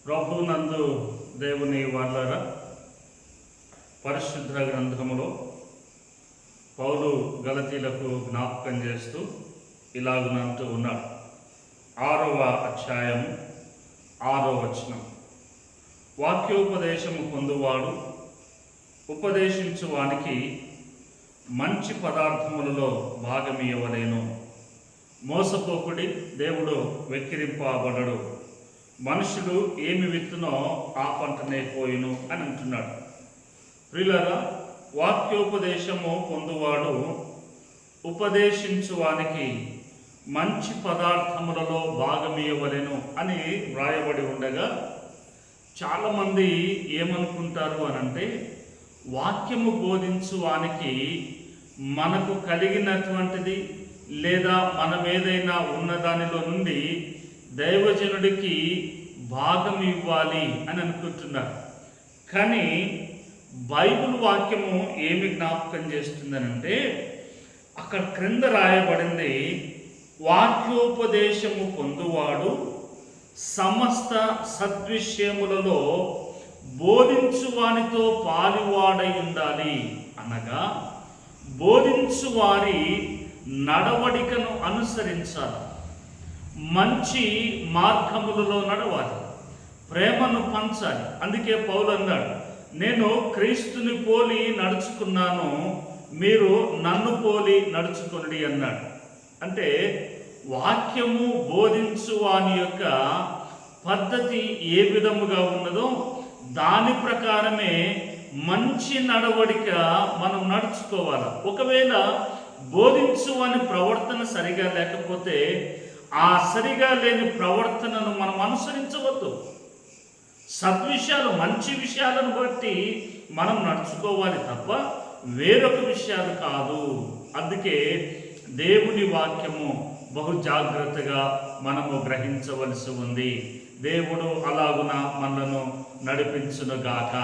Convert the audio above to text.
ప్రభునందు దేవుని వాళ్ళరా, పరిశుద్ధ గ్రంథములో పౌలు గలతీలకు జ్ఞాపకం చేస్తూ ఇలాగునంటూ ఉన్నాడు. 6వ అధ్యాయము 6వ వచనం. వాక్యోపదేశము పొందువాడు ఉపదేశించువానికి మంచి పదార్థములలో భాగమియవలేను. మోసపోకుడి, దేవుడు వెక్కిరింపబడడు. మనుషుడు ఏమి విత్తునో ఆ పంటనే పోయిను అని అంటున్నాడు. ప్రియులారా, వాక్యోపదేశము పొందువాడు ఉపదేశించువానికి మంచి పదార్థములలో భాగమియవలెను అని వ్రాయబడి ఉండగా, చాలామంది ఏమనుకుంటారు అనంటే, వాక్యము బోధించువానికి మనకు కలిగినటువంటిది లేదా మనం ఏదైనా ఉన్నదానిలో నుండి దైవజనుడికి భాగం ఇవ్వాలి అని అనుకుంటున్నారు. కానీ బైబిల్ వాక్యము ఏమి జ్ఞాపకం చేస్తుందనంటే, అక్కడ క్రింద రాయబడింది, వాక్యోపదేశము పొందువాడు సమస్త సద్విషయములలో బోధించువానితో పాలువాడై ఉండాలి. అనగా బోధించువారి నడవడికను అనుసరించాలి, మంచి మార్గములలో నడవాలి, ప్రేమను పంచాలి. అందుకే పౌలు అన్నాడు, నేను క్రీస్తుని పోలి నడుచుకున్నాను, మీరు నన్ను పోలి నడుచుకొనుడి అన్నాడు. అంటే వాక్యము బోధించువాని యొక్క పద్ధతి ఏ విధముగా ఉన్నదో దాని ప్రకారమే మంచి నడవడిక మనం నడుచుకోవాలి. ఒకవేళ బోధించువాని ప్రవర్తన సరిగా లేకపోతే ఆ సరిగా లేని ప్రవర్తనను మనం అనుసరించవద్దు. సద్విషయాలు, మంచి విషయాలను బట్టి మనం నడుచుకోవాలి తప్ప వేరొక విషయాలు కాదు. అందుకే దేవుని వాక్యము బహు జాగ్రత్తగా మనము గ్రహించవలసి ఉంది. దేవుడు అలాగున మనలను నడిపించునుగాక.